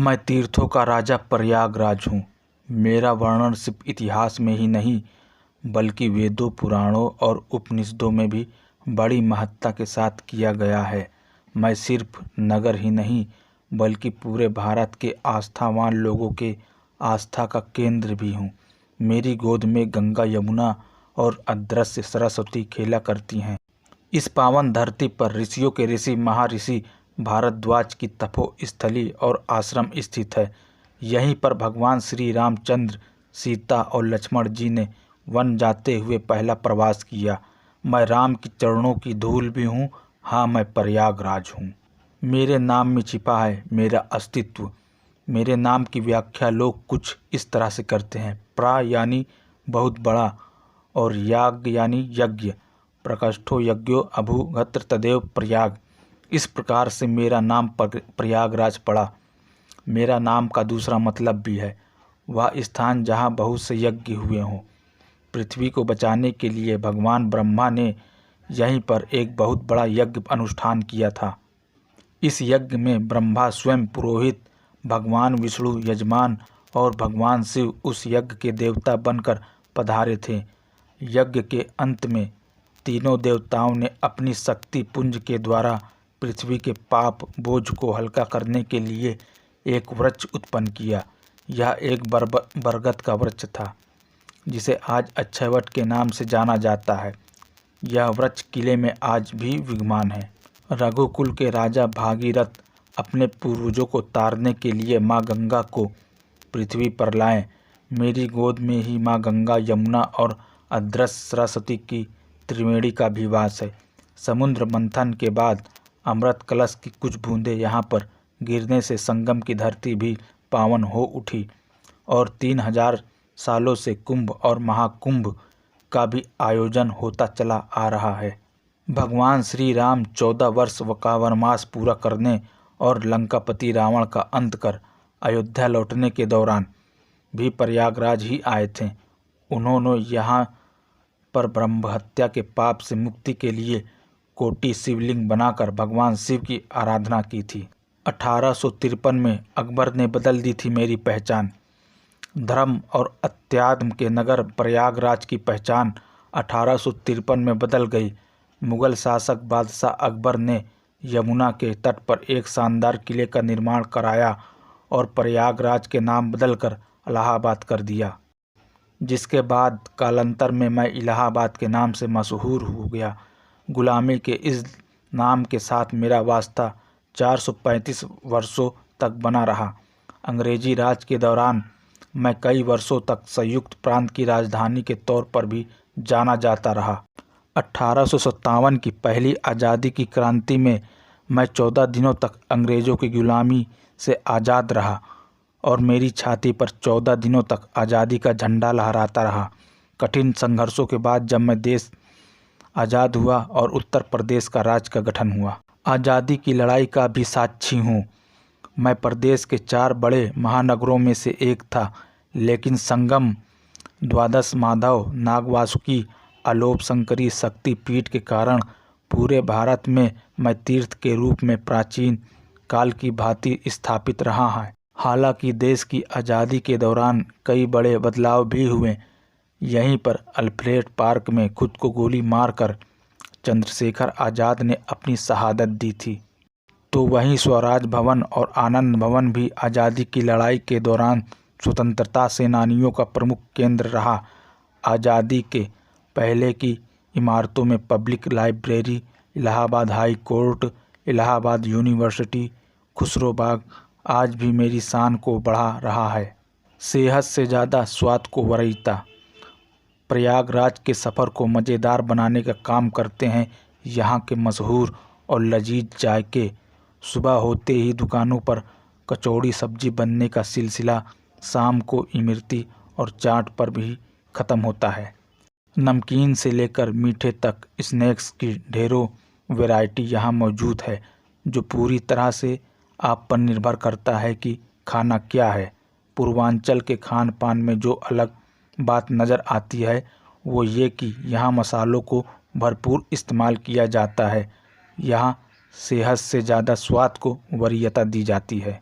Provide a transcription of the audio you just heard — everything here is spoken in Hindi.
मैं तीर्थों का राजा प्रयागराज हूँ। मेरा वर्णन सिर्फ इतिहास में ही नहीं बल्कि वेदों, पुराणों और उपनिषदों में भी बड़ी महत्ता के साथ किया गया है। मैं सिर्फ नगर ही नहीं बल्कि पूरे भारत के आस्थावान लोगों के आस्था का केंद्र भी हूँ। मेरी गोद में गंगा, यमुना और अदृश्य सरस्वती खेला करती हैं। इस पावन धरती पर ऋषियों के ऋषि महर्षि भारद्वाज की तपोस्थली और आश्रम स्थित है। यहीं पर भगवान श्री रामचंद्र, सीता और लक्ष्मण जी ने वन जाते हुए पहला प्रवास किया। मैं राम के चरणों की धूल भी हूँ। हाँ, मैं प्रयागराज हूँ। मेरे नाम में छिपा है मेरा अस्तित्व। मेरे नाम की व्याख्या लोग कुछ इस तरह से करते हैं। प्रा यानी बहुत बड़ा और याग यानी यज्ञ। प्रकृष्टो यज्ञो अभूगत्र तदेव प्रयाग। इस प्रकार से मेरा नाम प्रयागराज पड़ा। मेरा नाम का दूसरा मतलब भी है वह स्थान जहाँ बहुत से यज्ञ हुए हों। पृथ्वी को बचाने के लिए भगवान ब्रह्मा ने यहीं पर एक बहुत बड़ा यज्ञ अनुष्ठान किया था। इस यज्ञ में ब्रह्मा स्वयं पुरोहित, भगवान विष्णु यजमान और भगवान शिव उस यज्ञ के देवता बनकर पधारे थे। यज्ञ के अंत में तीनों देवताओं ने अपनी शक्ति पुंज के द्वारा पृथ्वी के पाप बोझ को हल्का करने के लिए एक वृक्ष उत्पन्न किया। यह एक बरगद का वृक्ष था जिसे आज अक्षयवट के नाम से जाना जाता है। यह वृक्ष किले में आज भी विद्यमान है। रघुकुल के राजा भागीरथ अपने पूर्वजों को तारने के लिए माँ गंगा को पृथ्वी पर लाए। मेरी गोद में ही माँ गंगा, यमुना और अदृश्य सरस्वती की त्रिवेणी का भी वास है। समुद्र मंथन के बाद अमृत कलश की कुछ बूंदें यहाँ पर गिरने से संगम की धरती भी पावन हो उठी और 3000 सालों से कुंभ और महाकुंभ का भी आयोजन होता चला आ रहा है। भगवान श्री राम 14 वर्ष का वनवास पूरा करने और लंकापति रावण का अंत कर अयोध्या लौटने के दौरान भी प्रयागराज ही आए थे। उन्होंने यहाँ पर ब्रह्म हत्या के पाप से मुक्ति के लिए कोटि शिवलिंग बनाकर भगवान शिव की आराधना की थी। 1853 में अकबर ने बदल दी थी मेरी पहचान। धर्म और अध्यात्म के नगर प्रयागराज की पहचान 1853 में बदल गई। मुगल शासक बादशाह अकबर ने यमुना के तट पर एक शानदार किले का निर्माण कराया और प्रयागराज के नाम बदलकर इलाहाबाद कर दिया, जिसके बाद कालांतर में मैं इलाहाबाद के नाम से मशहूर हो गया। गुलामी के इस नाम के साथ मेरा वास्ता 435 वर्षों तक बना रहा। अंग्रेजी राज के दौरान मैं कई वर्षों तक संयुक्त प्रांत की राजधानी के तौर पर भी जाना जाता रहा। 1857 की पहली आज़ादी की क्रांति में मैं 14 दिनों तक अंग्रेज़ों की गुलामी से आज़ाद रहा और मेरी छाती पर 14 दिनों तक आज़ादी का झंडा लहराता रहा। कठिन संघर्षों के बाद जब मैं देश आज़ाद हुआ और उत्तर प्रदेश का राज्य का गठन हुआ। आज़ादी की लड़ाई का भी साक्षी हूँ। मैं प्रदेश के 4 बड़े महानगरों में से एक था, लेकिन संगम, द्वादश माधव, नागवासुकी, आलोप शंकरी शक्ति पीठ के कारण पूरे भारत में मैं तीर्थ के रूप में प्राचीन काल की भांति स्थापित रहा है। हालांकि देश की आज़ादी के दौरान कई बड़े बदलाव भी हुए। यहीं पर अल्फ्रेड पार्क में खुद को गोली मारकर चंद्रशेखर आज़ाद ने अपनी शहादत दी थी, तो वहीं स्वराज भवन और आनंद भवन भी आज़ादी की लड़ाई के दौरान स्वतंत्रता सेनानियों का प्रमुख केंद्र रहा। आज़ादी के पहले की इमारतों में public library, Allahabad high court, Allahabad university, Khusro Bagh आज भी मेरी शान को बढ़ा रहा है। सेहत से ज़्यादा स्वाद को वरीयता। प्रयागराज के सफ़र को मज़ेदार बनाने का काम करते हैं यहाँ के मशहूर और लजीज जायके। सुबह होते ही दुकानों पर कचौड़ी सब्जी बनने का सिलसिला शाम को इमरती और चाट पर भी ख़त्म होता है। नमकीन से लेकर मीठे तक स्नैक्स की ढेरों वैरायटी यहाँ मौजूद है, जो पूरी तरह से आप पर निर्भर करता है कि खाना क्या है। पूर्वांचल के खान पान में जो अलग बात नज़र आती है वो ये कि यहाँ मसालों को भरपूर इस्तेमाल किया जाता है। यहाँ सेहत से ज़्यादा स्वाद को वरीयता दी जाती है।